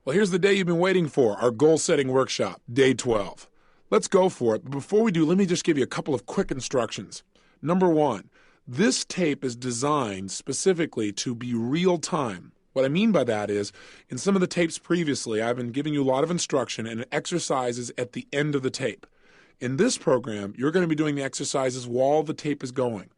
Well, here's the day you've been waiting for, our goal-setting workshop, day 12. Let's go for it, but before we do, let me just give you a couple of quick instructions. Number one, this tape is designed specifically to be real-time. What I mean by that is, in some of the tapes previously, I've been giving you a lot of instruction and exercises at the end of the tape. In this program, you're going to be doing the exercises while the tape is going.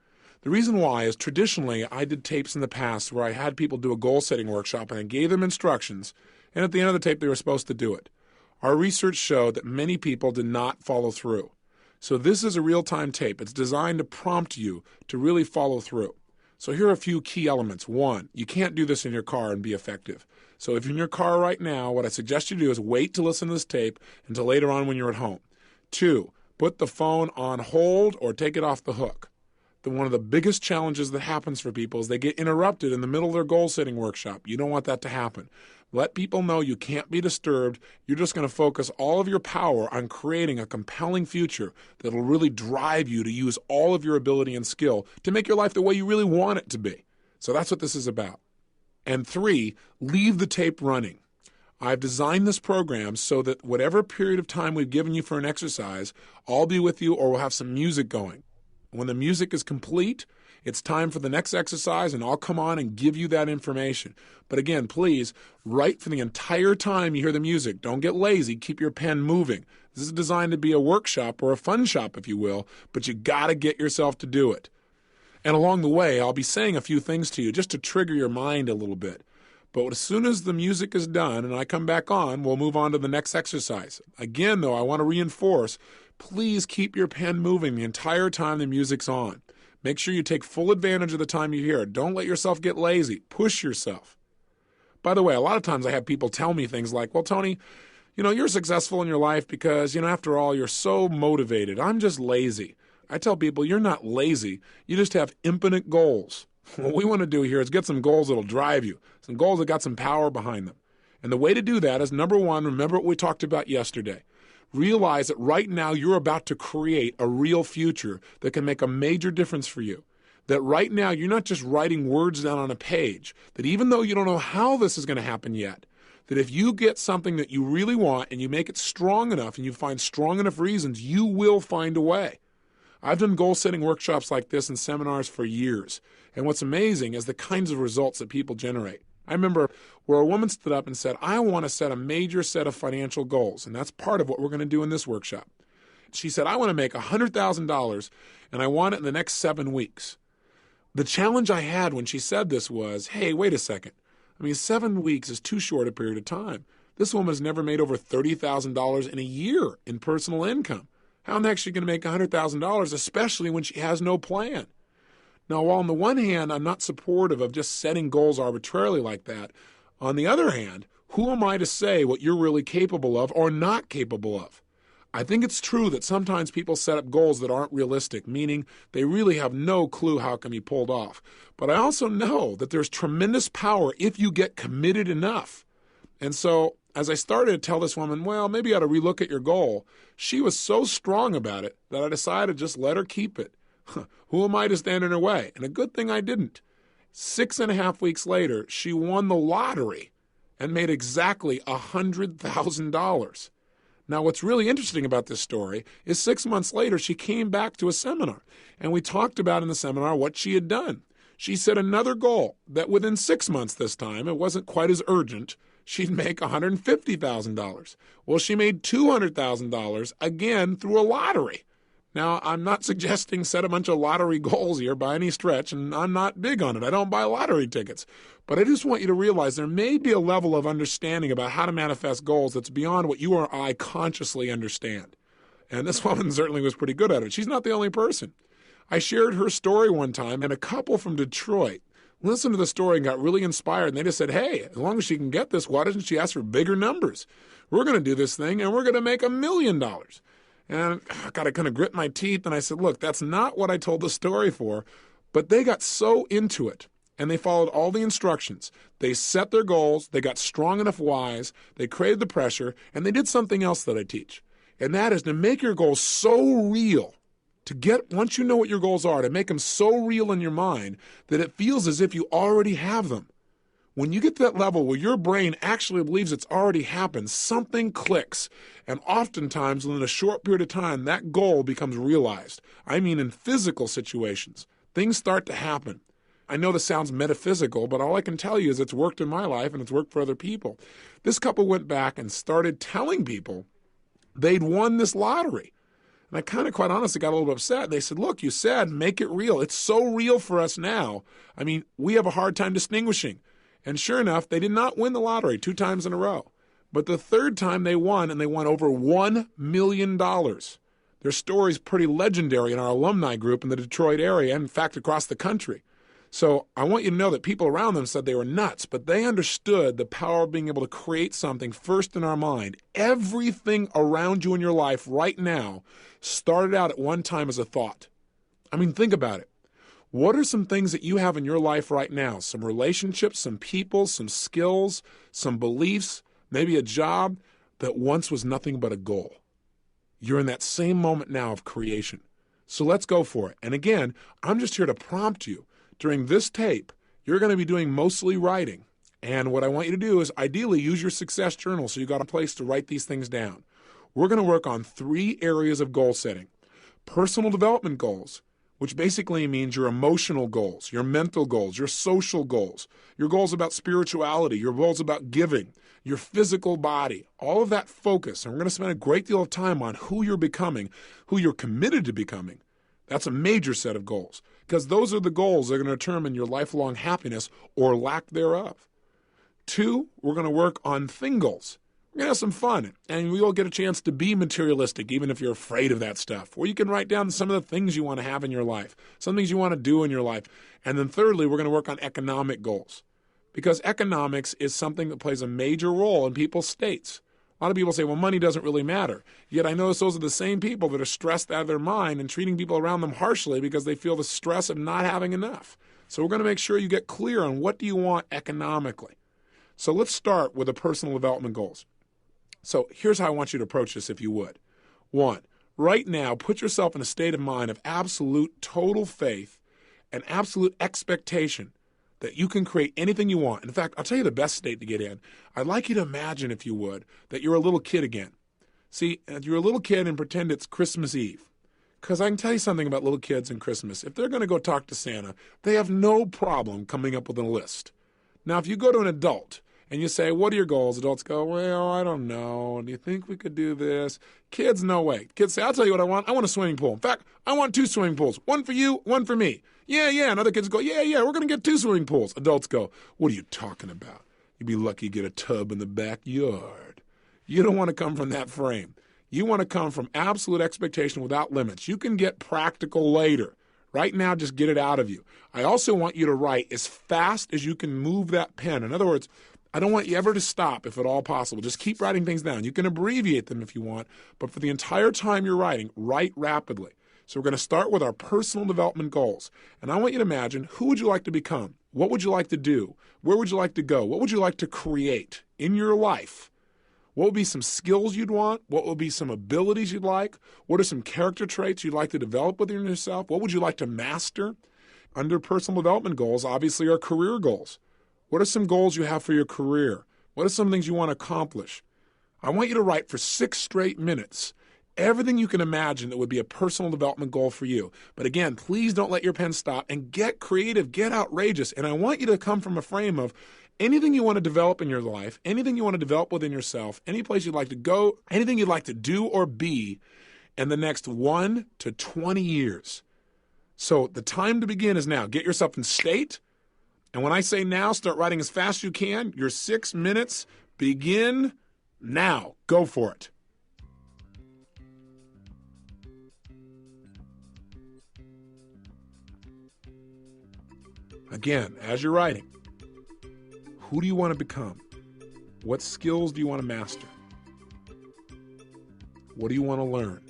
The reason why is traditionally I did tapes in the past where I had people do a goal-setting workshop and I gave them instructions, and at the end of the tape they were supposed to do it. Our research showed that many people did not follow through. So this is a real-time tape. It's designed to prompt you to really follow through. So here are a few key elements. One, you can't do this in your car and be effective. So if you're in your car right now, what I suggest you do is wait to listen to this tape until later on when you're at home. Two, put the phone on hold or take it off the hook. One of the biggest challenges that happens for people is they get interrupted in the middle of their goal-setting workshop. You don't want that to happen. Let people know you can't be disturbed. You're just going to focus all of your power on creating a compelling future that will really drive you to use all of your ability and skill to make your life the way you really want it to be. So that's what this is about. And three, leave the tape running. I've designed this program so that whatever period of time we've given you for an exercise, I'll be with you or we'll have some music going. When the music is complete, it's time for the next exercise, and I'll come on and give you that information. But again, please, write for the entire time you hear the music. Don't get lazy. Keep your pen moving. This is designed to be a workshop or a fun shop, if you will, but you got to get yourself to do it. And along the way, I'll be saying a few things to you just to trigger your mind a little bit. But as soon as the music is done and I come back on, we'll move on to the next exercise. Again, though, I want to reinforce, please keep your pen moving the entire time the music's on. Make sure you take full advantage of the time you hear it. Don't let yourself get lazy. Push yourself. By the way, a lot of times I have people tell me things like, well, Tony, you're successful in your life because, after all, you're so motivated. I'm just lazy. I tell people, you're not lazy. You just have infinite goals. What we want to do here is get some goals that'll drive you, some goals that got some power behind them. And the way to do that is, number one, remember what we talked about yesterday. Realize that right now you're about to create a real future that can make a major difference for you. That right now you're not just writing words down on a page, that even though you don't know how this is going to happen yet, that if you get something that you really want and you make it strong enough and you find strong enough reasons, you will find a way. I've done goal-setting workshops like this in seminars for years, and what's amazing is the kinds of results that people generate. I remember where a woman stood up and said, I want to set a major set of financial goals, and that's part of what we're going to do in this workshop. She said, I want to make $100,000, and I want it in the next 7 weeks. The challenge I had when she said this was, hey, wait a second. 7 weeks is too short a period of time. This woman has never made over $30,000 in a year in personal income. How in the heck is she going to make $100,000, especially when she has no plan? Now, while on the one hand, I'm not supportive of just setting goals arbitrarily like that, on the other hand, who am I to say what you're really capable of or not capable of? I think it's true that sometimes people set up goals that aren't realistic, meaning they really have no clue how it can be pulled off. But I also know that there's tremendous power if you get committed enough. And so, as I started to tell this woman, well, maybe you ought to relook at your goal, she was so strong about it that I decided to just let her keep it. Who am I to stand in her way? And a good thing I didn't. 6.5 weeks later, she won the lottery and made exactly $100,000. Now, what's really interesting about this story is 6 months later, she came back to a seminar, and we talked about in the seminar what she had done. She set another goal that within 6 months this time, it wasn't quite as urgent, she'd make $150,000. Well, she made $200,000 again through a lottery. Now, I'm not suggesting set a bunch of lottery goals here by any stretch, and I'm not big on it. I don't buy lottery tickets. But I just want you to realize there may be a level of understanding about how to manifest goals that's beyond what you or I consciously understand. And this woman certainly was pretty good at it. She's not the only person. I shared her story one time, and a couple from Detroit listened to the story and got really inspired. And they just said, hey, as long as she can get this, why doesn't she ask for bigger numbers? We're going to do this thing, and we're going to make $1 million. And I got to kind of grit my teeth, and I said, look, that's not what I told the story for. But they got so into it, and they followed all the instructions. They set their goals, they got strong enough whys, they created the pressure, and they did something else that I teach. And that is to make your goals so real, to get, once you know what your goals are, to make them so real in your mind that it feels as if you already have them. When you get to that level where your brain actually believes it's already happened, something clicks. And oftentimes, within a short period of time, that goal becomes realized. I mean, in physical situations, things start to happen. I know this sounds metaphysical, but all I can tell you is it's worked in my life and it's worked for other people. This couple went back and started telling people they'd won this lottery. And I kind of, quite honestly, got a little bit upset. They said, look, you said make it real. It's so real for us now. I mean, we have a hard time distinguishing. And sure enough, they did not win the lottery 2 times in a row. But the 3rd time they won, and they won over $1 million. Their story's pretty legendary in our alumni group in the Detroit area, and in fact, across the country. So I want you to know that people around them said they were nuts, but they understood the power of being able to create something first in our mind. Everything around you in your life right now started out at one time as a thought. I mean, think about it. What are some things that you have in your life right now? Some relationships, some people, some skills, some beliefs, maybe a job that once was nothing but a goal. You're in that same moment now of creation. So let's go for it. And again, I'm just here to prompt you. During this tape, you're going to be doing mostly writing. And what I want you to do is ideally use your success journal so you've got a place to write these things down. We're going to work on 3 areas of goal setting. Personal development goals, which basically means your emotional goals, your mental goals, your social goals, your goals about spirituality, your goals about giving, your physical body, all of that focus. And we're going to spend a great deal of time on who you're becoming, who you're committed to becoming. That's a major set of goals, because those are the goals that are going to determine your lifelong happiness or lack thereof. 2, we're going to work on thing goals. We're going to have some fun, and we will get a chance to be materialistic, even if you're afraid of that stuff, where you can write down some of the things you want to have in your life, some things you want to do in your life. And then thirdly, we're going to work on economic goals, because economics is something that plays a major role in people's states. A lot of people say, well, money doesn't really matter. Yet I notice those are the same people that are stressed out of their mind and treating people around them harshly because they feel the stress of not having enough. So we're going to make sure you get clear on what do you want economically. So let's start with the personal development goals. So here's how I want you to approach this if you would. 1, right now, put yourself in a state of mind of absolute total faith and absolute expectation that you can create anything you want. In fact, I'll tell you the best state to get in. I'd like you to imagine, if you would, that you're a little kid again. See, you're a little kid and pretend it's Christmas Eve. Because I can tell you something about little kids and Christmas. If they're going to go talk to Santa, they have no problem coming up with a list. Now, if you go to an adult and you say, what are your goals? Adults go, well, I don't know. Do you think we could do this? Kids, no way. Kids say, I'll tell you what I want. I want a swimming pool. In fact, I want 2 swimming pools. One for you, one for me. Yeah. And other kids go, yeah, we're going to get 2 swimming pools. Adults go, what are you talking about? You'd be lucky to get a tub in the backyard. You don't want to come from that frame. You want to come from absolute expectation without limits. You can get practical later. Right now, just get it out of you. I also want you to write as fast as you can move that pen. In other words, I don't want you ever to stop if at all possible. Just keep writing things down. You can abbreviate them if you want, but for the entire time you're writing, write rapidly. So we're going to start with our personal development goals. And I want you to imagine, who would you like to become? What would you like to do? Where would you like to go? What would you like to create in your life? What would be some skills you'd want? What would be some abilities you'd like? What are some character traits you'd like to develop within yourself? What would you like to master? Under personal development goals, obviously, are career goals. What are some goals you have for your career? What are some things you want to accomplish? I want you to write for 6 straight minutes everything you can imagine that would be a personal development goal for you. But again, please don't let your pen stop and get creative, get outrageous. And I want you to come from a frame of anything you want to develop in your life, anything you want to develop within yourself, any place you'd like to go, anything you'd like to do or be in the next 1 to 20 years. So the time to begin is now. Get yourself in state. And when I say now, start writing as fast as you can. Your 6 minutes begin now. Go for it. Again, as you're writing, who do you want to become? What skills do you want to master? What do you want to learn?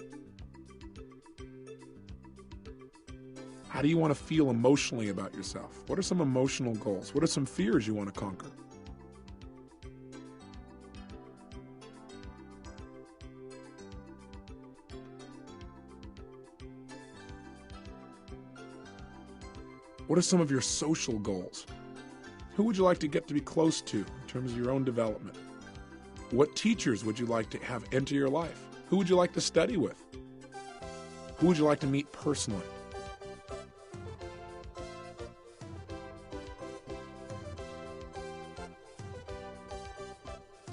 How do you want to feel emotionally about yourself? What are some emotional goals? What are some fears you want to conquer? What are some of your social goals? Who would you like to get to be close to in terms of your own development? What teachers would you like to have enter your life? Who would you like to study with? Who would you like to meet personally?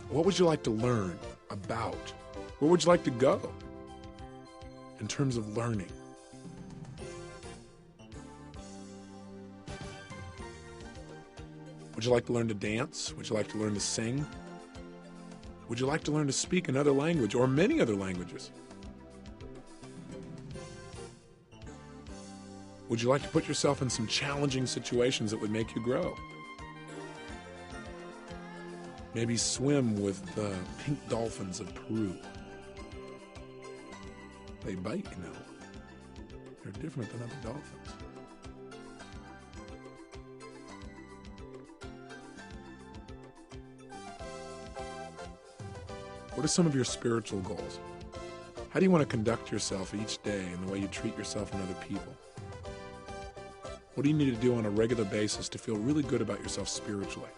What would you like to learn about? Where would you like to go in terms of learning? Would you like to learn to dance? Would you like to learn to sing? Would you like to learn to speak another language or many other languages? Would you like to put yourself in some challenging situations that would make you grow? Maybe swim with the pink dolphins of Peru. They bite, you know. They're different than other dolphins. What are some of your spiritual goals? How do you want to conduct yourself each day and the way you treat yourself and other people? What do you need to do on a regular basis to feel really good about yourself spiritually?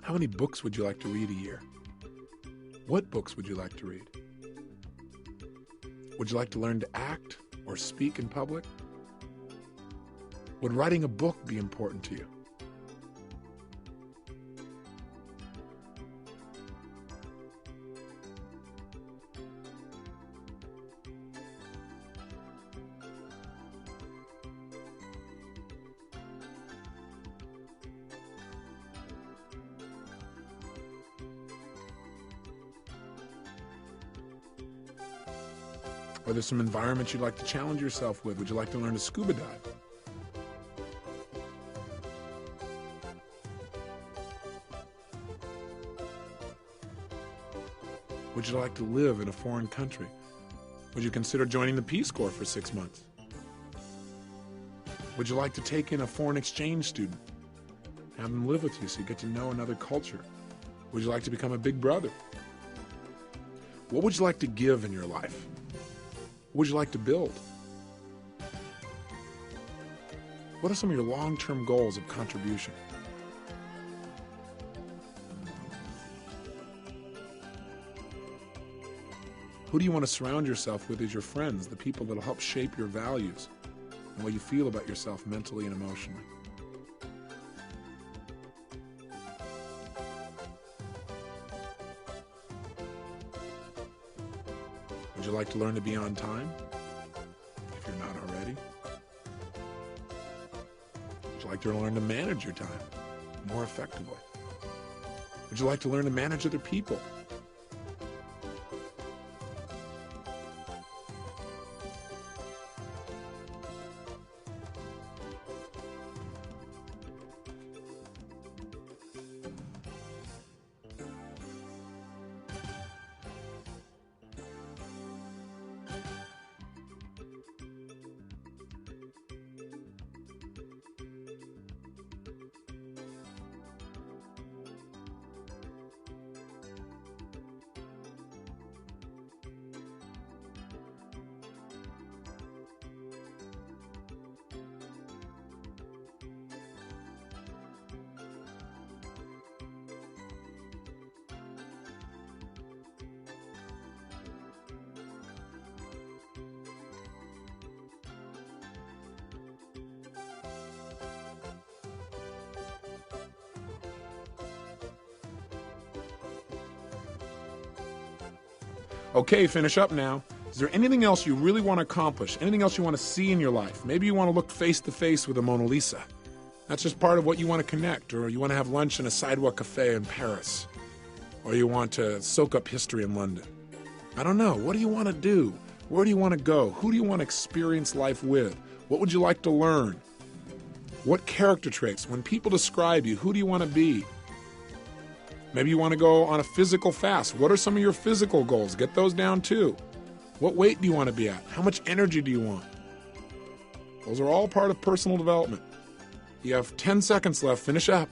How many books would you like to read a year? What books would you like to read? Would you like to learn to act or speak in public? Would writing a book be important to you? Are there some environments you'd like to challenge yourself with? Would you like to learn to scuba dive? Would you like to live in a foreign country? Would you consider joining the Peace Corps for 6 months? Would you like to take in a foreign exchange student? Have them live with you so you get to know another culture? Would you like to become a big brother? What would you like to give in your life? What would you like to build? What are some of your long-term goals of contribution? Who do you want to surround yourself with as your friends, the people that will help shape your values and what you feel about yourself mentally and emotionally? Would you like to learn to be on time, if you're not already? Would you like to learn to manage your time more effectively? Would you like to learn to manage other people? Okay, finish up now. Is there anything else you really want to accomplish? Anything else you want to see in your life? Maybe you want to look face to face with a Mona Lisa. That's just part of what you want to connect. Or you want to have lunch in a sidewalk cafe in Paris. Or you want to soak up history in London. I don't know. What do you want to do? Where do you want to go? Who do you want to experience life with? What would you like to learn? What character traits? When people describe you, who do you want to be? Maybe you want to go on a physical fast. What are some of your physical goals? Get those down too. What weight do you want to be at? How much energy do you want? Those are all part of personal development. You have 10 seconds left. Finish up.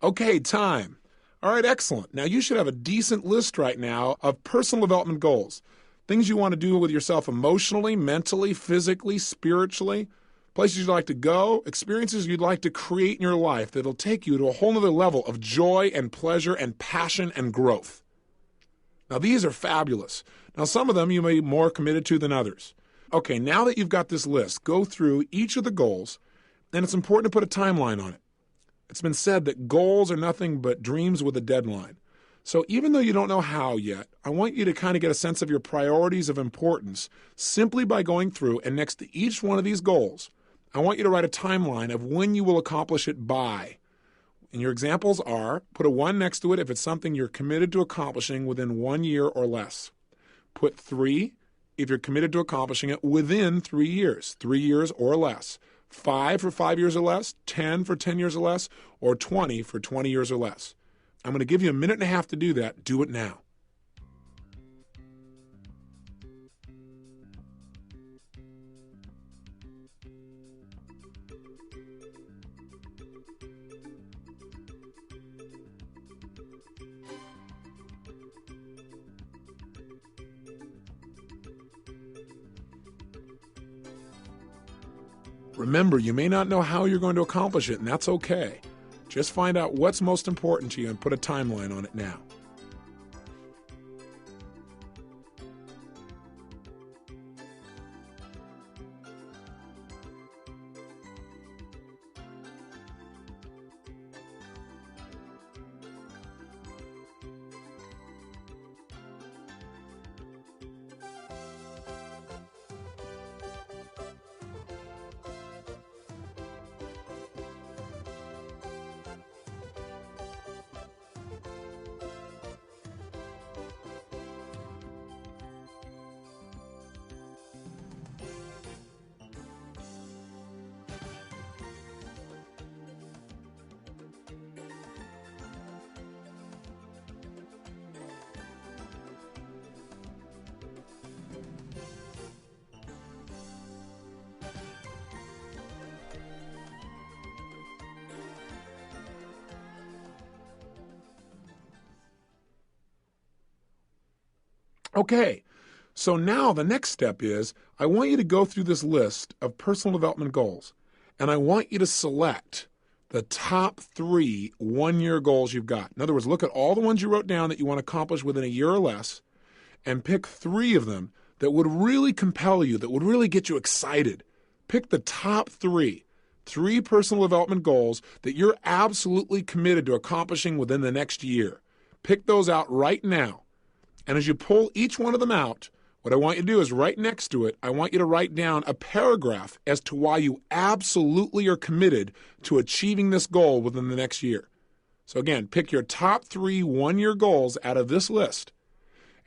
Okay, time. All right, excellent. Now you should have a decent list right now of personal development goals. Things you want to do with yourself emotionally, mentally, physically, spiritually, places you'd like to go, experiences you'd like to create in your life that'll take you to a whole nother level of joy and pleasure and passion and growth. Now these are fabulous. Now some of them you may be more committed to than others. Okay, now that you've got this list, go through each of the goals, and it's important to put a timeline on it. It's been said that goals are nothing but dreams with a deadline. So even though you don't know how yet, I want you to kind of get a sense of your priorities of importance simply by going through, and next to each one of these goals, I want you to write a timeline of when you will accomplish it by. And your examples are, put a 1 next to it if it's something you're committed to accomplishing within 1 year or less. Put 3 if you're committed to accomplishing it within 3 years, 3 years or less. 5 for 5 years or less, 10 for 10 years or less, or 20 for 20 years or less. I'm going to give you a minute and a half to do that. Do it now. Remember, you may not know how you're going to accomplish it, and that's okay. Just find out what's most important to you and put a timeline on it now. Okay, so now the next step is I want you to go through this list of personal development goals, and I want you to select the top 3 one-year goals you've got. In other words, look at all the ones you wrote down that you want to accomplish within a year or less, and pick 3 of them that would really compel you, that would really get you excited. Pick the top 3 personal development goals that you're absolutely committed to accomplishing within the next year. Pick those out right now. And as you pull each one of them out, what I want you to do is right next to it, I want you to write down a paragraph as to why you absolutely are committed to achieving this goal within the next year. So again, pick your top 3 one-year goals out of this list,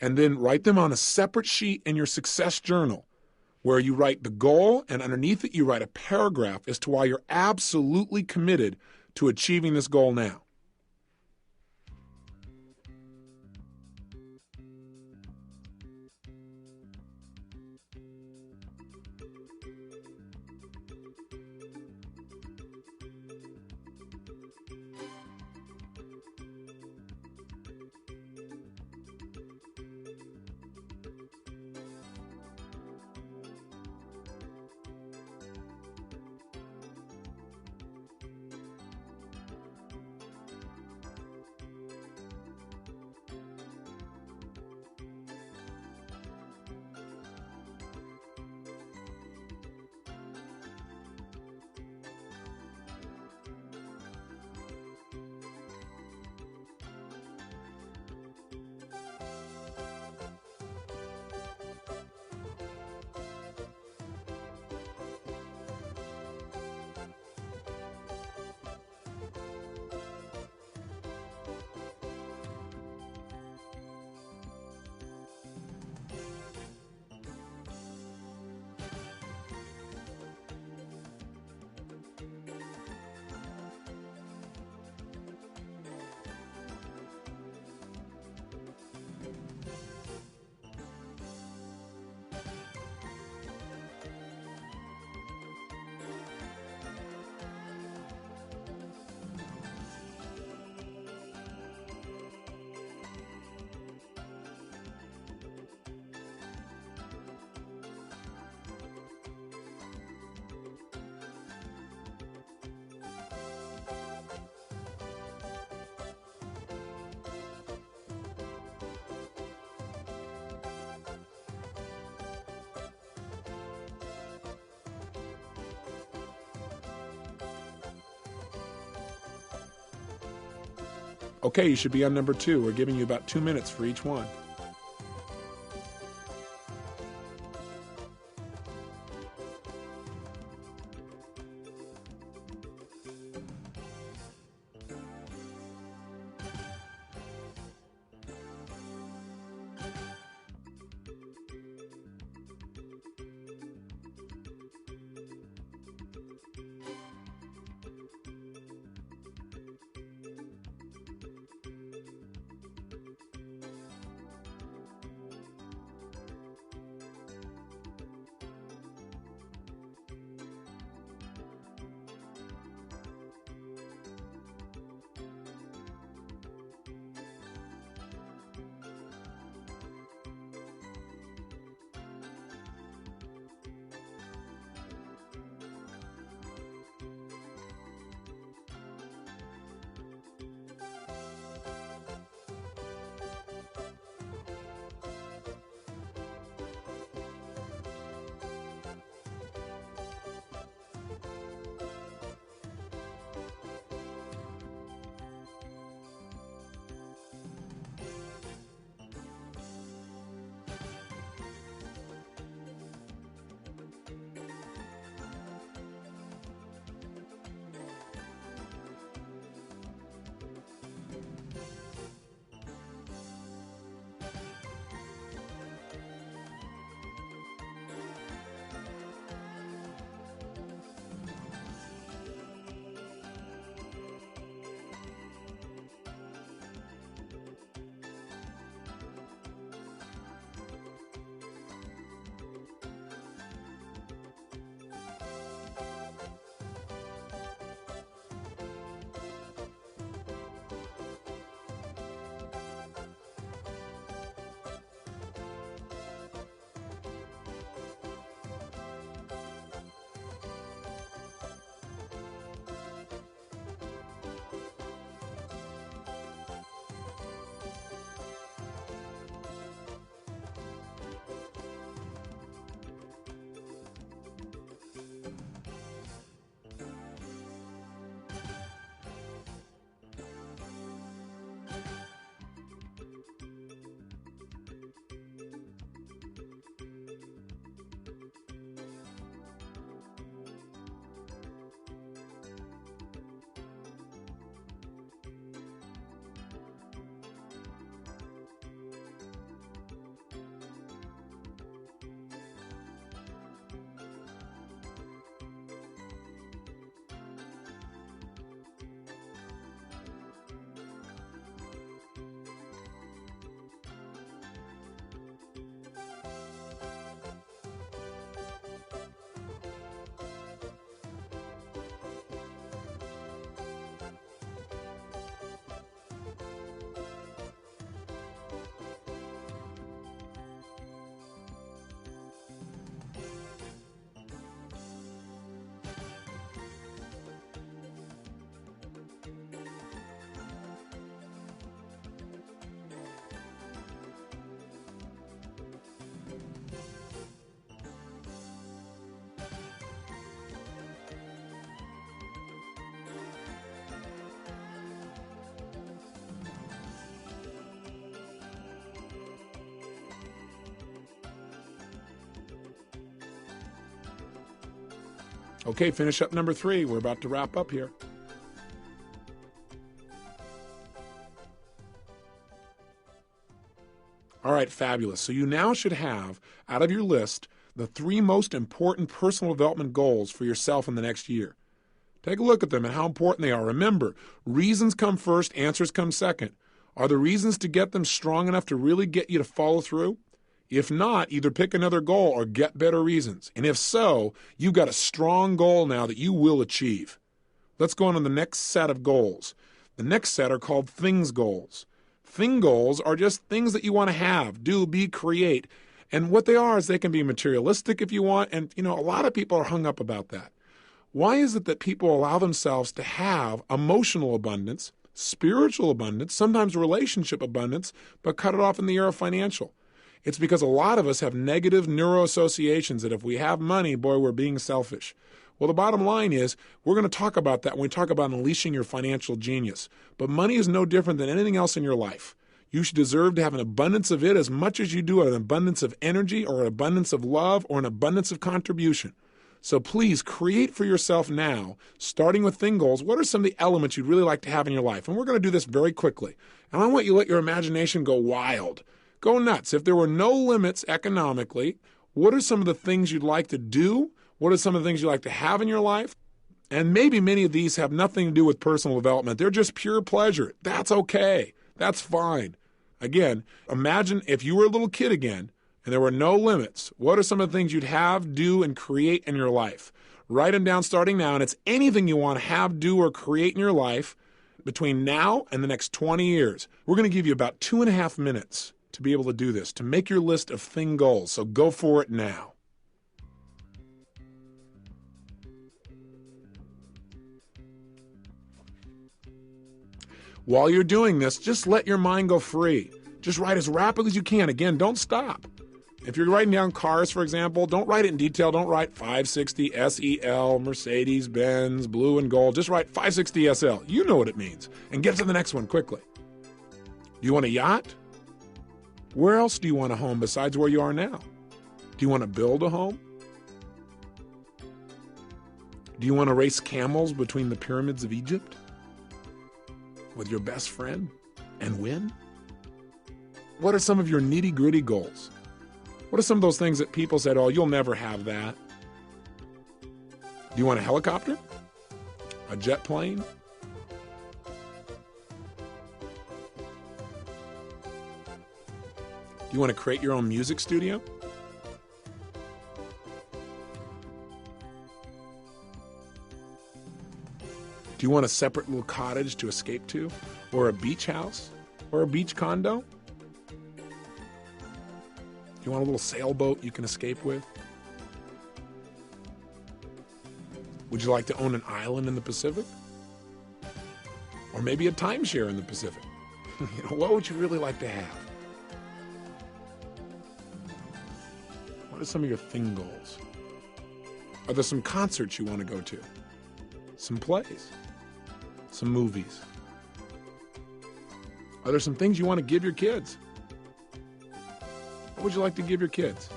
and then write them on a separate sheet in your success journal where you write the goal, and underneath it you write a paragraph as to why you're absolutely committed to achieving this goal now. Okay, you should be on number 2. We're giving you about 2 minutes for each one. Okay, finish up number 3. We're about to wrap up here. All right, fabulous. So you now should have, out of your list, the 3 most important personal development goals for yourself in the next year. Take a look at them and how important they are. Remember, reasons come first, answers come second. Are the reasons to get them strong enough to really get you to follow through? If not, either pick another goal or get better reasons. And if so, you've got a strong goal now that you will achieve. Let's go on to the next set of goals. The next set are called things goals. Thing goals are just things that you want to have, do, be, create. And what they are is they can be materialistic if you want. And, a lot of people are hung up about that. Why is it that people allow themselves to have emotional abundance, spiritual abundance, sometimes relationship abundance, but cut it off in the area of financial? It's because a lot of us have negative neuroassociations that if we have money, boy, we're being selfish. Well, the bottom line is we're going to talk about that when we talk about unleashing your financial genius. But money is no different than anything else in your life. You should deserve to have an abundance of it as much as you do an abundance of energy or an abundance of love or an abundance of contribution. So please create for yourself now, starting with thing goals, what are some of the elements you'd really like to have in your life? And we're going to do this very quickly. And I want you to let your imagination go wild. Go nuts. If there were no limits economically, what are some of the things you'd like to do? What are some of the things you'd like to have in your life? And maybe many of these have nothing to do with personal development. They're just pure pleasure. That's okay. That's fine. Again, imagine if you were a little kid again, and there were no limits. What are some of the things you'd have, do, and create in your life? Write them down starting now, and it's anything you want to have, do, or create in your life between now and the next 20 years. We're going to give you about 2.5 minutes to be able to do this, to make your list of thing goals. So go for it now. While you're doing this, just let your mind go free. Just write as rapidly as you can. Again, don't stop. If you're writing down cars, for example, don't write it in detail. Don't write 560 SEL, Mercedes, Benz, blue and gold. Just write 560 SL. You know what it means. And get to the next one quickly. Do you want a yacht? Where else do you want a home besides where you are now? Do you want to build a home? Do you want to race camels between the pyramids of Egypt with your best friend and win? What are some of your nitty-gritty goals? What are some of those things that people said, oh, you'll never have that? Do you want a helicopter? A jet plane? Do you want to create your own music studio? Do you want a separate little cottage to escape to? Or a beach house? Or a beach condo? Do you want a little sailboat you can escape with? Would you like to own an island in the Pacific? Or maybe a timeshare in the Pacific? What would you really like to have? What are some of your thing goals? Are there some concerts you want to go to? Some plays? Some movies? Are there some things you want to give your kids? What would you like to give your kids?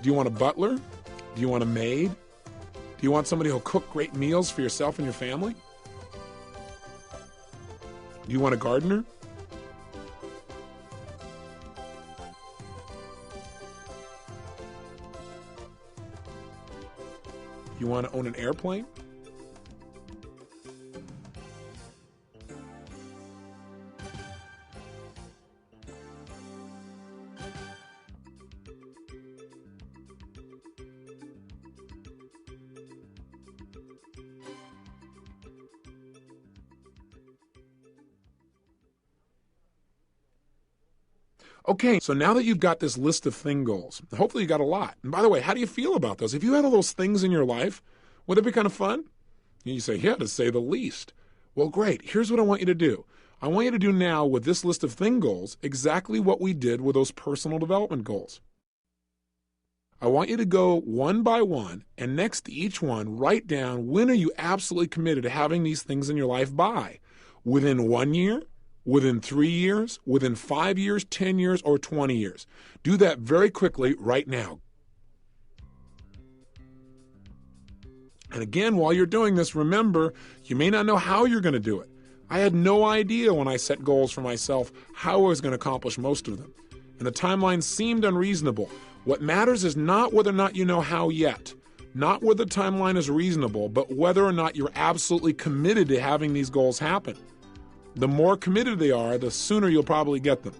Do you want a butler? Do you want a maid? Do you want somebody who'll cook great meals for yourself and your family? Do you want a gardener? You want to own an airplane? Okay, so now that you've got this list of thing goals, hopefully you got a lot. And by the way, how do you feel about those? If you had all those things in your life, would it be kind of fun? And you say, yeah, to say the least. Well, great. Here's what I want you to do. I want you to do now with this list of thing goals exactly what we did with those personal development goals. I want you to go one by one, and next to each one, write down when are you absolutely committed to having these things in your life by? Within 1 year? Within 3 years, within 5 years, 10 years, or 20 years. Do that very quickly right now. And again, while you're doing this, remember, you may not know how you're going to do it. I had no idea when I set goals for myself how I was going to accomplish most of them. And the timeline seemed unreasonable. What matters is not whether or not you know how yet, not whether the timeline is reasonable, but whether or not you're absolutely committed to having these goals happen. The more committed they are, the sooner you'll probably get them.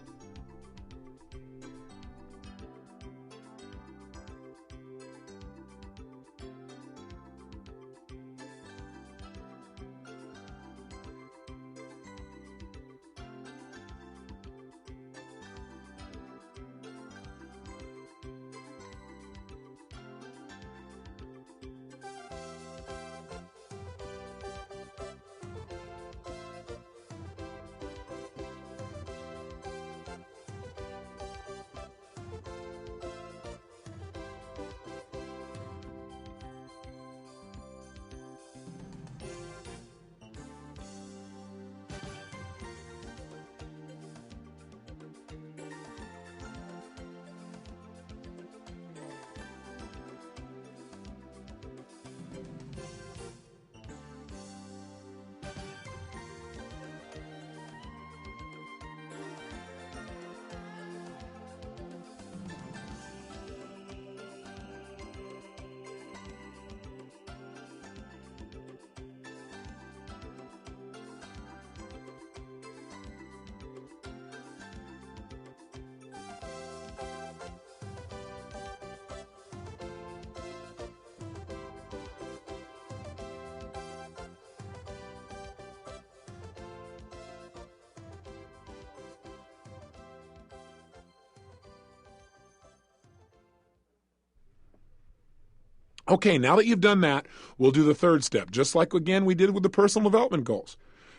Okay, now that you've done that, we'll do the third step, just like, again, we did with the personal development goals.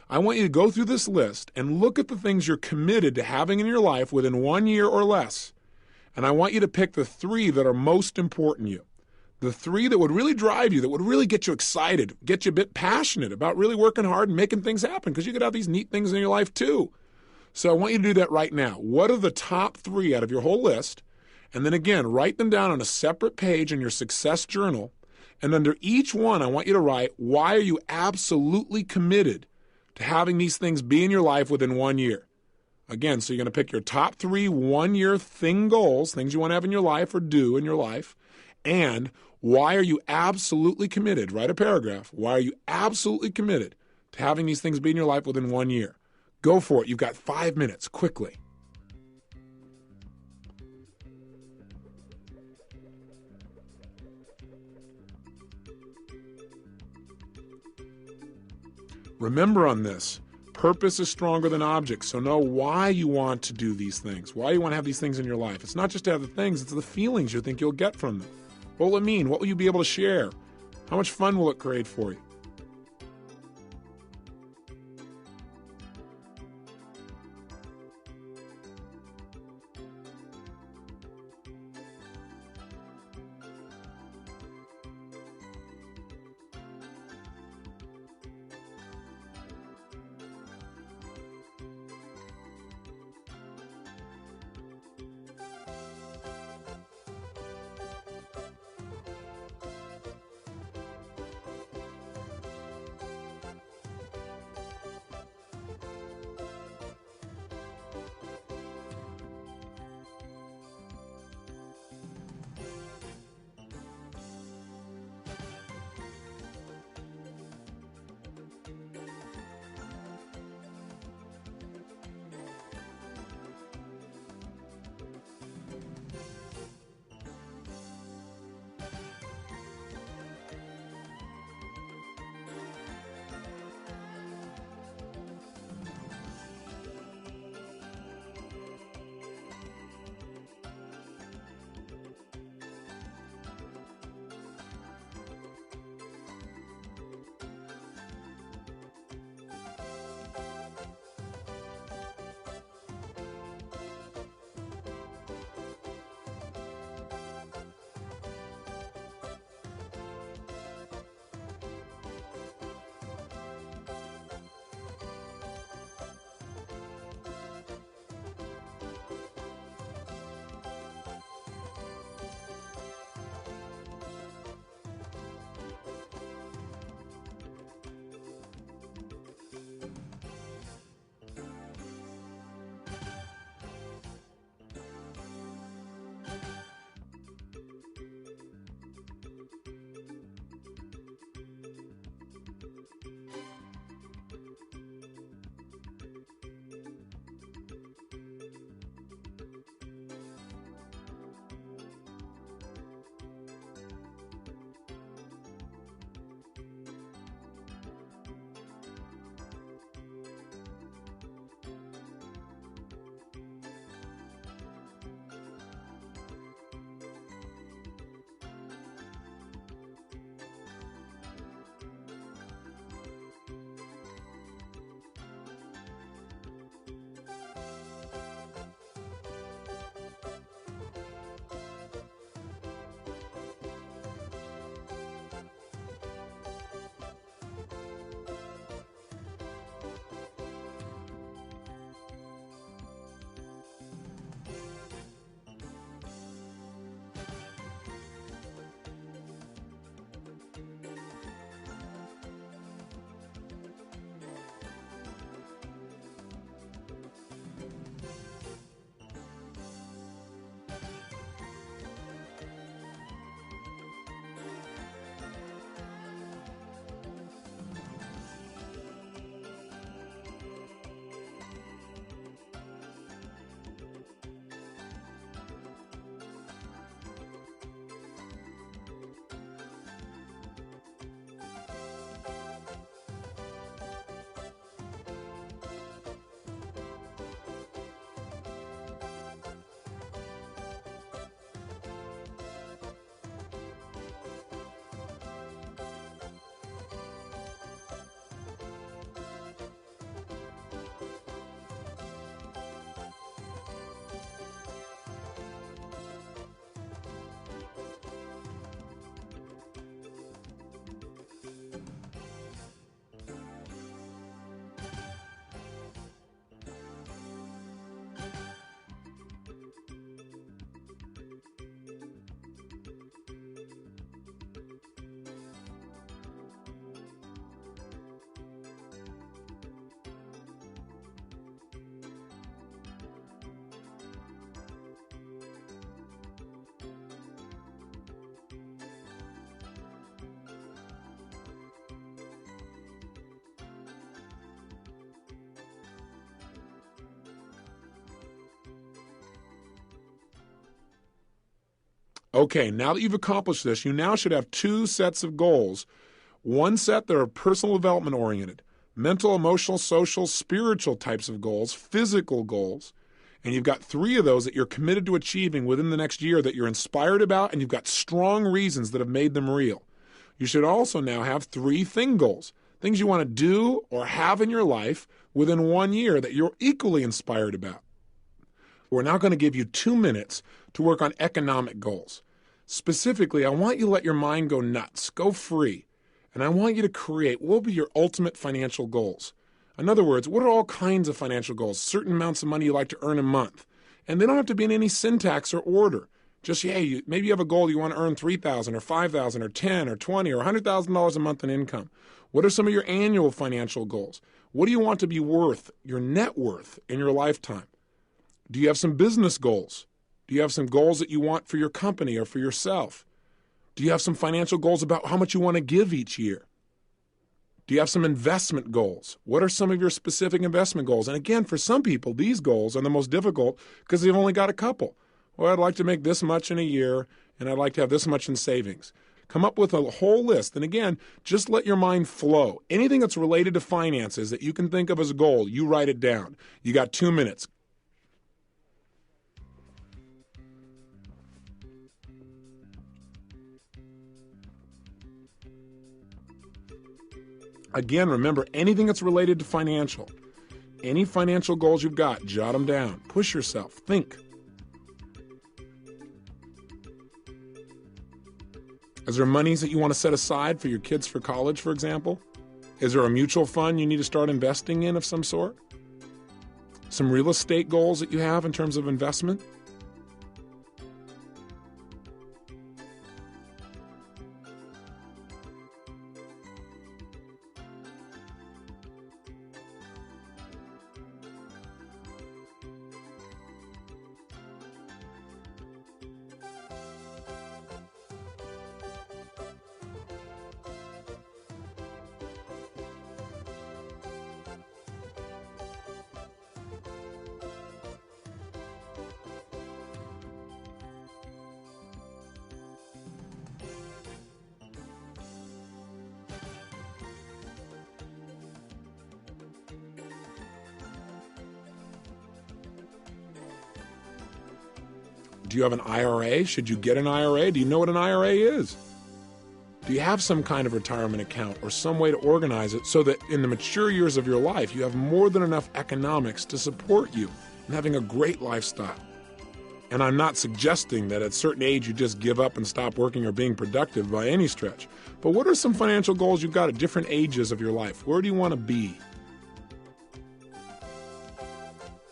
I want you to go through this list and look at the things you're committed to having in your life within 1 year or less. And I want you to pick the 3 that are most important to you. The 3 that would really drive you, that would really get you excited, get you a bit passionate about really working hard and making things happen, because you could have these neat things in your life too. So I want you to do that right now. What are the top 3 out of your whole list? And then again, write them down on a separate page in your success journal. And under each one, I want you to write, why are you absolutely committed to having these things be in your life within 1 year? Again, so you're going to pick your top 3 1-year thing goals, things you want to have in your life or do in your life. And why are you absolutely committed? Write a paragraph. Why are you absolutely committed to having these things be in your life within 1 year? Go for it. You've got 5 minutes, quickly. Remember on this, purpose is stronger than objects, so know why you want to do these things, why you want to have these things in your life. It's not just to have the things, it's the feelings you think you'll get from them. What will it mean? What will you be able to share? How much fun will it create for you? Okay, now that you've accomplished this, you now should have two sets of goals. One set that are personal development oriented, mental, emotional, social, spiritual types of goals, physical goals. And you've got three of those that you're committed to achieving within the next year that you're inspired about, and you've got strong reasons that have made them real. You should also now have three thing goals, things you want to do or have in your life within 1 year that you're equally inspired about. We're now going to give you 2 minutes to work on economic goals. Specifically, I want you to let your mind go nuts, go free, and I want you to create what will be your ultimate financial goals. In other words, what are all kinds of financial goals? Certain amounts of money you like to earn a month. And they don't have to be in any syntax or order. Just, hey, maybe you have a goal you want to earn $3,000 or $5,000 or $10,000 or $20,000 or $100,000 a month in income. What are some of your annual financial goals? What do you want to be worth, your net worth, in your lifetime? Do you have some business goals? Do you have some goals that you want for your company or for yourself? Do you have some financial goals about how much you want to give each year? Do you have some investment goals? What are some of your specific investment goals? And again, for some people, these goals are the most difficult because they've only got a couple. Well, I'd like to make this much in a year, and I'd like to have this much in savings. Come up with a whole list. And again, just let your mind flow. Anything that's related to finances that you can think of as a goal, you write it down. You got 2 minutes. Again, remember, anything that's related to financial, any financial goals you've got, jot them down. Push yourself. Think. Is there monies that you want to set aside for your kids for college, for example? Is there a mutual fund you need to start investing in of some sort? Some real estate goals that you have in terms of investment? Do you have an IRA? Should you get an IRA? Do you know what an IRA is? Do you have some kind of retirement account or some way to organize it so that in the mature years of your life, you have more than enough economics to support you in having a great lifestyle? And I'm not suggesting that at a certain age you just give up and stop working or being productive by any stretch. But what are some financial goals you've got at different ages of your life? Where do you want to be?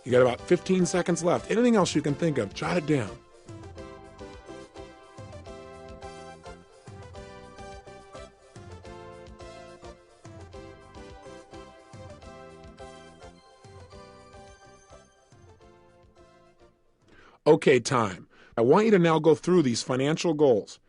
You got about 15 seconds left. Anything else you can think of, jot it down. Okay, time. I want you to now go through these financial goals.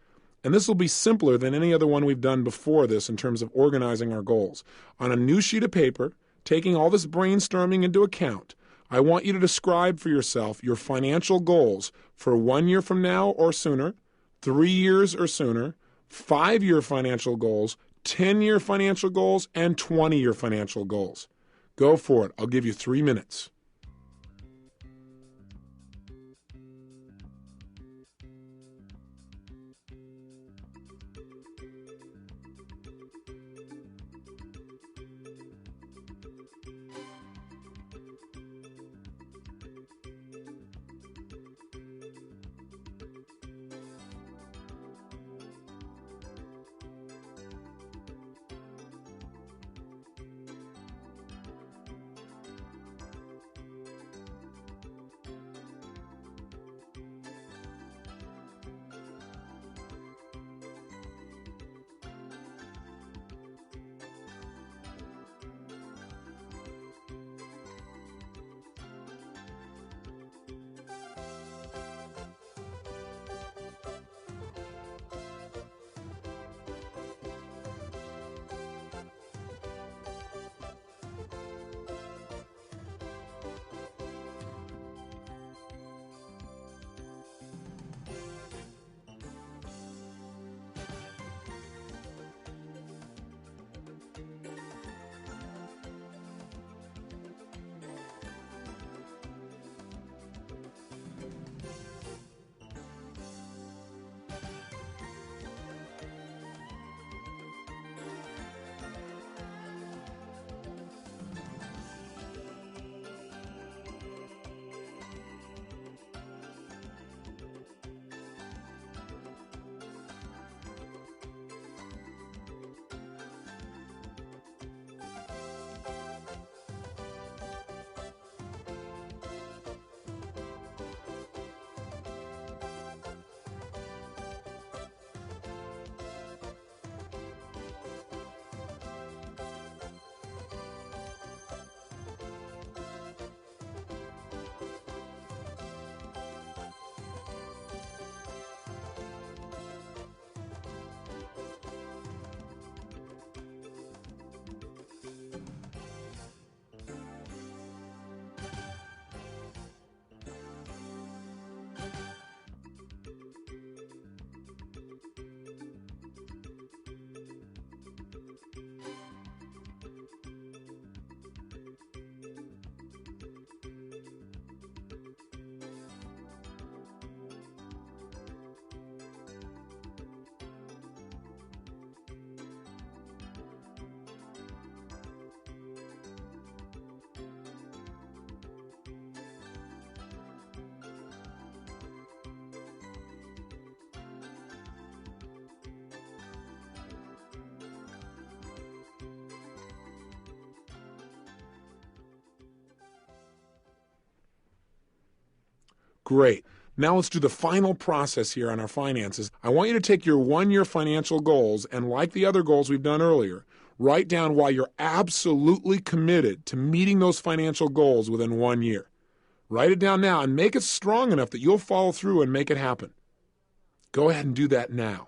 And this will be simpler than any other one we've done before this in terms of organizing our goals. On a new sheet of paper, taking all this brainstorming into account, I want you to describe for yourself your financial goals for 1 year from now or sooner, 3 years or sooner, 5-year financial goals, 10-year financial goals, and 20-year financial goals. Go for it. I'll give you 3 minutes. Great. Now let's do the final process here on our finances. I want you to take your 1-year financial goals and, like the other goals we've done earlier, write down why you're absolutely committed to meeting those financial goals within 1 year. Write it down now and make it strong enough that you'll follow through and make it happen. Go ahead and do that now.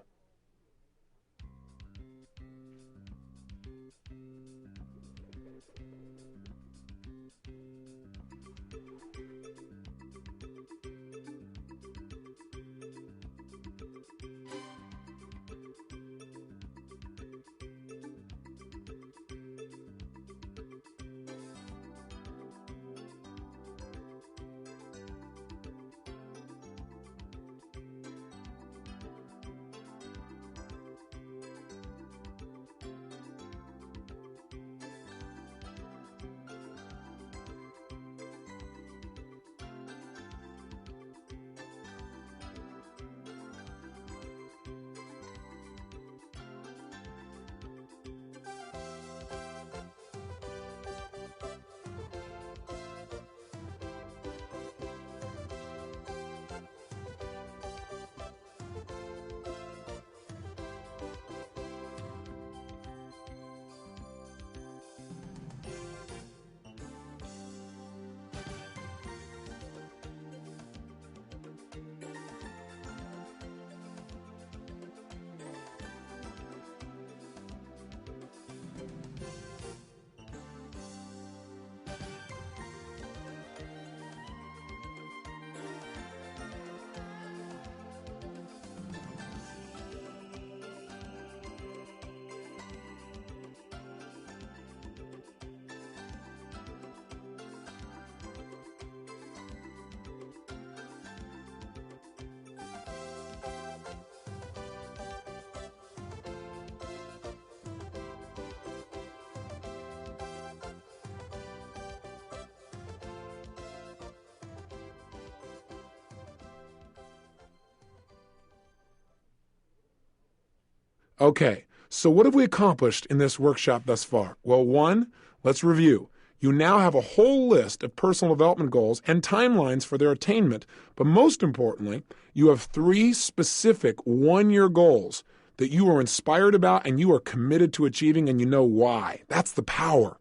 Okay, so what have we accomplished in this workshop thus far? Well, 1, let's review. You now have a whole list of personal development goals and timelines for their attainment, but most importantly, you have 3 specific 1-year goals that you are inspired about and you are committed to achieving, and you know why. That's the power.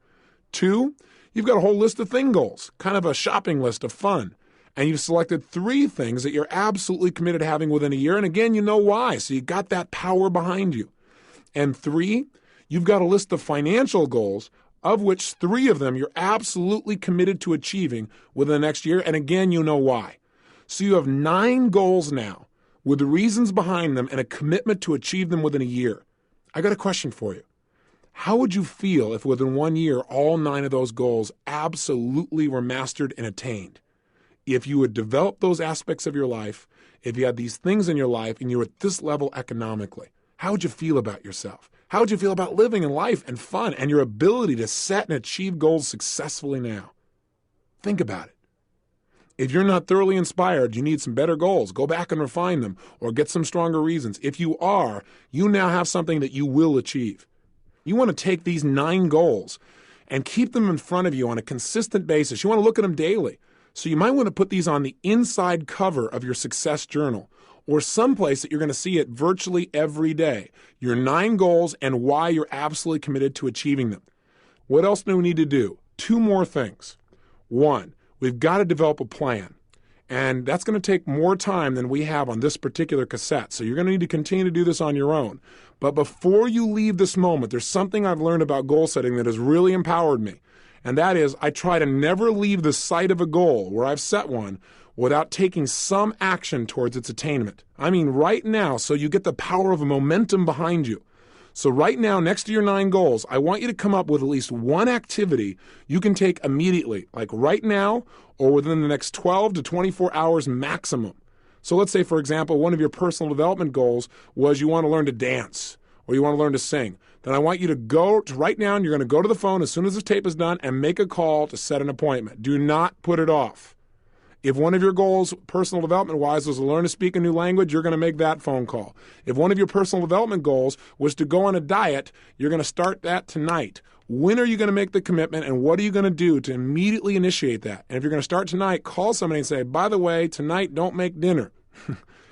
2, you've got a whole list of thing goals, kind of a shopping list of fun. And you've selected 3 things that you're absolutely committed to having within a year. And again, you know why. So you got that power behind you. And 3, you've got a list of financial goals, of which 3 of them you're absolutely committed to achieving within the next year. And again, you know why. So you have 9 goals now with the reasons behind them and a commitment to achieve them within a year. I got a question for you. How would you feel if within 1 year, all 9 of those goals absolutely were mastered and attained? If you had developed those aspects of your life, if you had these things in your life and you were at this level economically, how would you feel about yourself? How would you feel about living and life and fun and your ability to set and achieve goals successfully now? Think about it. If you're not thoroughly inspired, you need some better goals. Go back and refine them or get some stronger reasons. If you are, you now have something that you will achieve. You want to take these 9 goals and keep them in front of you on a consistent basis. You want to look at them daily. So you might want to put these on the inside cover of your success journal or someplace that you're going to see it virtually every day. Your 9 goals and why you're absolutely committed to achieving them. What else do we need to do? 2 more things. 1, we've got to develop a plan. And that's going to take more time than we have on this particular cassette. So you're going to need to continue to do this on your own. But before you leave this moment, there's something I've learned about goal setting that has really empowered me. And that is, I try to never leave the sight of a goal where I've set one without taking some action towards its attainment. I mean, right now, so you get the power of a momentum behind you. So right now, next to your 9 goals, I want you to come up with at least one activity you can take immediately, like right now or within the next 12 to 24 hours maximum. So let's say, for example, one of your personal development goals was you want to learn to dance or you want to learn to sing. Then I want you to go to right now, and you're going to go to the phone as soon as this tape is done and make a call to set an appointment. Do not put it off. If one of your goals, personal development-wise, was to learn to speak a new language, you're going to make that phone call. If one of your personal development goals was to go on a diet, you're going to start that tonight. When are you going to make the commitment, and what are you going to do to immediately initiate that? And if you're going to start tonight, call somebody and say, by the way, tonight don't make dinner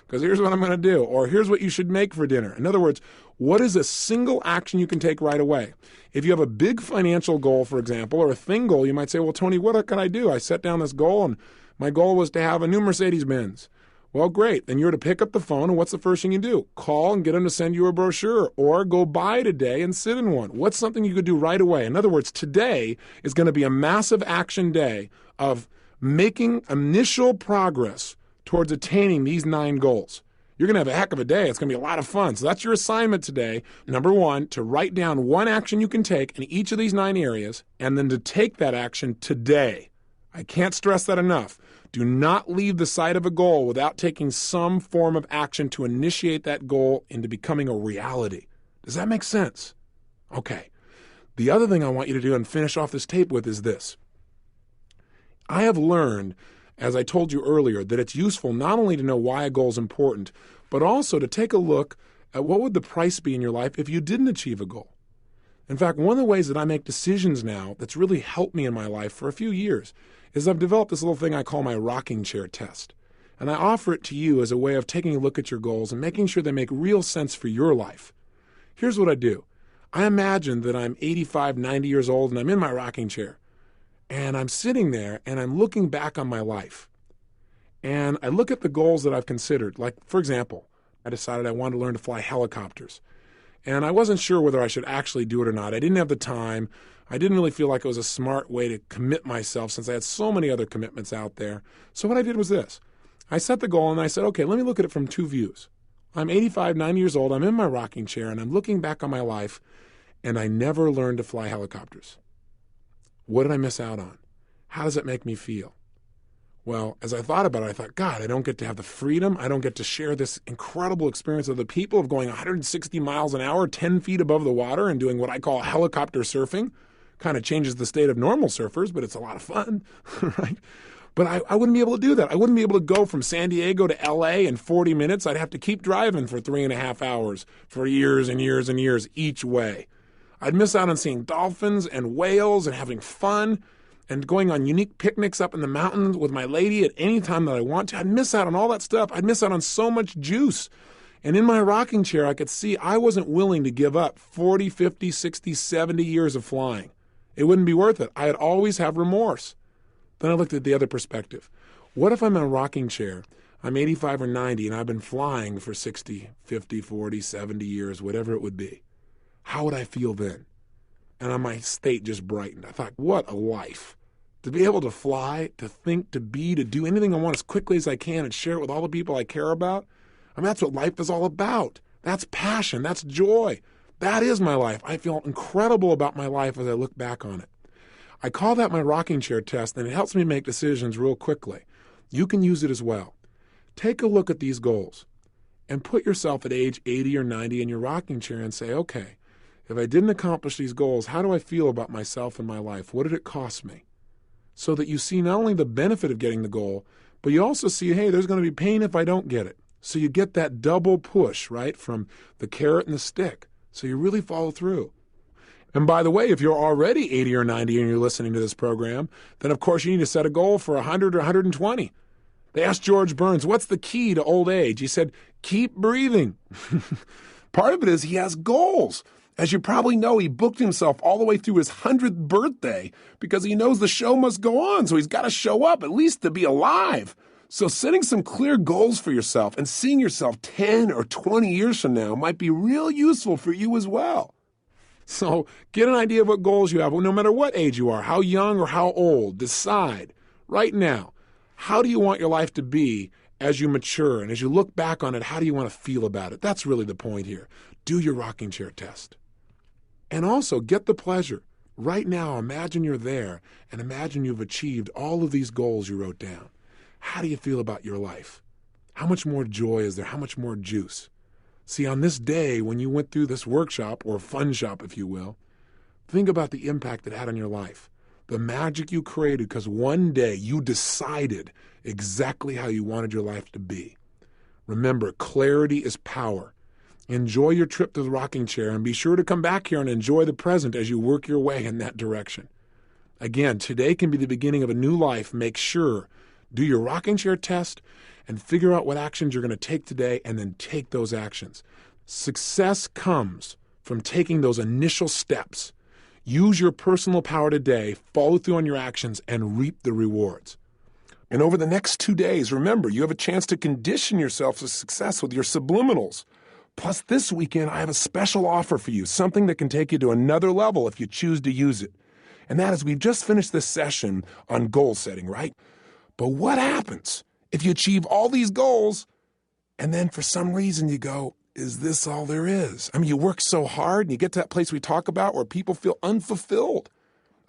because here's what I'm going to do, or here's what you should make for dinner. In other words, what is a single action you can take right away? If you have a big financial goal, for example, or a thing goal, you might say, well, Tony, what can I do? I set down this goal, and my goal was to have a new Mercedes-Benz. Well, great. Then you're to pick up the phone, and what's the first thing you do? Call and get them to send you a brochure, or go buy today and sit in one. What's something you could do right away? In other words, today is going to be a massive action day of making initial progress towards attaining these 9 goals. You're going to have a heck of a day. It's going to be a lot of fun. So that's your assignment today. Number 1, to write down one action you can take in each of these 9 areas, and then to take that action today. I can't stress that enough. Do not leave the sight of a goal without taking some form of action to initiate that goal into becoming a reality. Does that make sense? Okay. The other thing I want you to do and finish off this tape with is this. I have learned, as I told you earlier, that it's useful not only to know why a goal is important, but also to take a look at what would the price be in your life if you didn't achieve a goal. In fact, one of the ways that I make decisions now that's really helped me in my life for a few years is I've developed this little thing I call my rocking chair test. And I offer it to you as a way of taking a look at your goals and making sure they make real sense for your life. Here's what I do. I imagine that I'm 85, 90 years old and I'm in my rocking chair. And I'm sitting there and I'm looking back on my life. And I look at the goals that I've considered. Like, for example, I decided I wanted to learn to fly helicopters. And I wasn't sure whether I should actually do it or not. I didn't have the time. I didn't really feel like it was a smart way to commit myself since I had so many other commitments out there. So what I did was this. I set the goal and I said, okay, let me look at it from 2 views. I'm 85, 90 years old. I'm in my rocking chair and I'm looking back on my life and I never learned to fly helicopters. What did I miss out on? How does it make me feel? Well, as I thought about it, I thought, God, I don't get to have the freedom. I don't get to share this incredible experience of the people of going 160 miles an hour, 10 feet above the water and doing what I call helicopter surfing. Kind of changes the state of normal surfers, but it's a lot of fun, right? But I wouldn't be able to do that. I wouldn't be able to go from San Diego to L.A. in 40 minutes. I'd have to keep driving for 3.5 hours for years and years and years each way. I'd miss out on seeing dolphins and whales and having fun and going on unique picnics up in the mountains with my lady at any time that I want to. I'd miss out on all that stuff. I'd miss out on so much juice. And in my rocking chair, I could see I wasn't willing to give up 40, 50, 60, 70 years of flying. It wouldn't be worth it. I'd always have remorse. Then I looked at the other perspective. What if I'm in a rocking chair, I'm 85 or 90, and I've been flying for 60, 50, 40, 70 years, whatever it would be? How would I feel then? And my state just brightened. I thought, what a life. To be able to fly, to think, to be, to do anything I want as quickly as I can and share it with all the people I care about. I mean, that's what life is all about. That's passion. That's joy. That is my life. I feel incredible about my life as I look back on it. I call that my rocking chair test, and it helps me make decisions real quickly. You can use it as well. Take a look at these goals and put yourself at age 80 or 90 in your rocking chair and say, okay, if I didn't accomplish these goals, how do I feel about myself and my life? What did it cost me? So that you see not only the benefit of getting the goal, but you also see, hey, there's going to be pain if I don't get it. So you get that double push, right, from the carrot and the stick. So you really follow through. And by the way, if you're already 80 or 90 and you're listening to this program, then of course you need to set a goal for 100 or 120. They asked George Burns, what's the key to old age? He said, keep breathing. Part of it is he has goals. As you probably know, he booked himself all the way through his 100th birthday because he knows the show must go on, so he's got to show up at least to be alive. So setting some clear goals for yourself and seeing yourself 10 or 20 years from now might be real useful for you as well. So get an idea of what goals you have, no matter what age you are, how young or how old. Decide right now, how do you want your life to be as you mature? And as you look back on it, how do you want to feel about it? That's really the point here. Do your rocking chair test. And also get the pleasure. Right now, imagine you're there and imagine you've achieved all of these goals you wrote down. How do you feel about your life? How much more joy is there? How much more juice? See, on this day, when you went through this workshop, or fun shop, if you will, think about the impact it had on your life. The magic you created because one day you decided exactly how you wanted your life to be. Remember, clarity is power. Enjoy your trip to the rocking chair and be sure to come back here and enjoy the present as you work your way in that direction. Again, today can be the beginning of a new life. Make sure, do your rocking chair test and figure out what actions you're going to take today and then take those actions. Success comes from taking those initial steps. Use your personal power today, follow through on your actions, and reap the rewards. And over the next 2 days, remember, you have a chance to condition yourself to success with your subliminals. Plus, this weekend, I have a special offer for you, something that can take you to another level if you choose to use it. And that is, we've just finished this session on goal setting, right? But what happens if you achieve all these goals and then for some reason you go, is this all there is? I mean, you work so hard and you get to that place we talk about where people feel unfulfilled.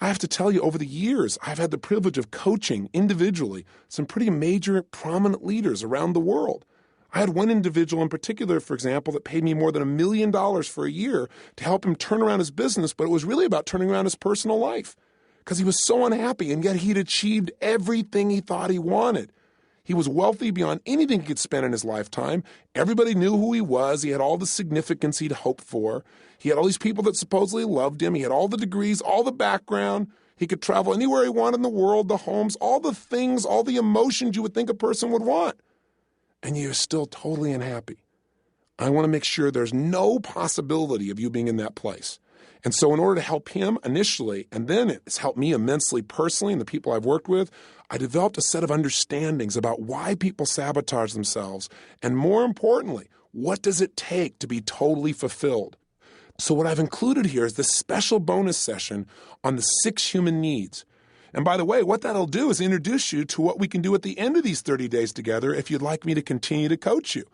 I have to tell you, over the years, I've had the privilege of coaching individually some pretty major, prominent leaders around the world. I had one individual in particular, for example, that paid me more than $1 million for a year to help him turn around his business, but it was really about turning around his personal life because he was so unhappy, and yet he'd achieved everything he thought he wanted. He was wealthy beyond anything he could spend in his lifetime. Everybody knew who he was. He had all the significance he'd hoped for. He had all these people that supposedly loved him. He had all the degrees, all the background. He could travel anywhere he wanted in the world, the homes, all the things, all the emotions you would think a person would want. And you're still totally unhappy. I want to make sure there's no possibility of you being in that place. And so in order to help him initially, and then it's helped me immensely personally and the people I've worked with, I developed a set of understandings about why people sabotage themselves. And more importantly, what does it take to be totally fulfilled? So what I've included here is this special bonus session on the 6 human needs. And by the way, what that'll do is introduce you to what we can do at the end of these 30 days together if you'd like me to continue to coach you.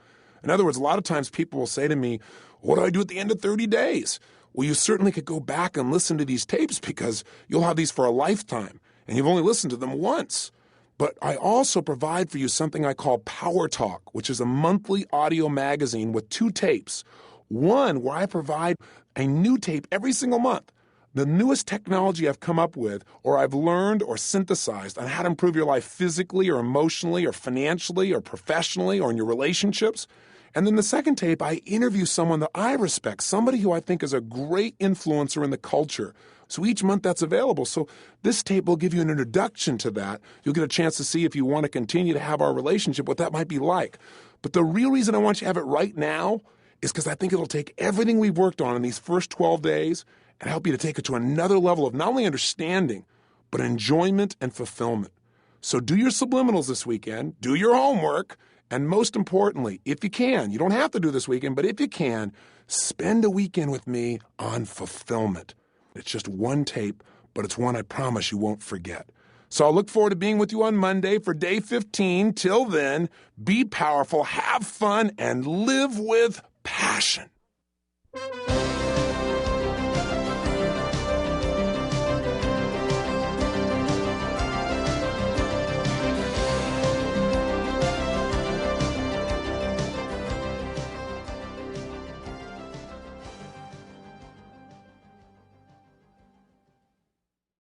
In other words, a lot of times people will say to me, what do I do at the end of 30 days? Well, you certainly could go back and listen to these tapes because you'll have these for a lifetime, and you've only listened to them once. But I also provide for you something I call Power Talk, which is a monthly audio magazine with 2 tapes. One where I provide a new tape every single month. The newest technology I've come up with, or I've learned or synthesized on how to improve your life physically or emotionally or financially or professionally or in your relationships. And then the second tape, I interview someone that I respect, somebody who I think is a great influencer in the culture. So each month that's available. So this tape will give you an introduction to that. You'll get a chance to see if you want to continue to have our relationship, what that might be like. But the real reason I want you to have it right now is because I think it'll take everything we've worked on in these first 12 days and help you to take it to another level of not only understanding, but enjoyment and fulfillment. So do your subliminals this weekend, do your homework, and most importantly, if you can, you don't have to do this weekend, but if you can, spend a weekend with me on fulfillment. It's just one tape, but it's one I promise you won't forget. So I'll look forward to being with you on Monday for day 15. Till then, be powerful, have fun, and live with passion.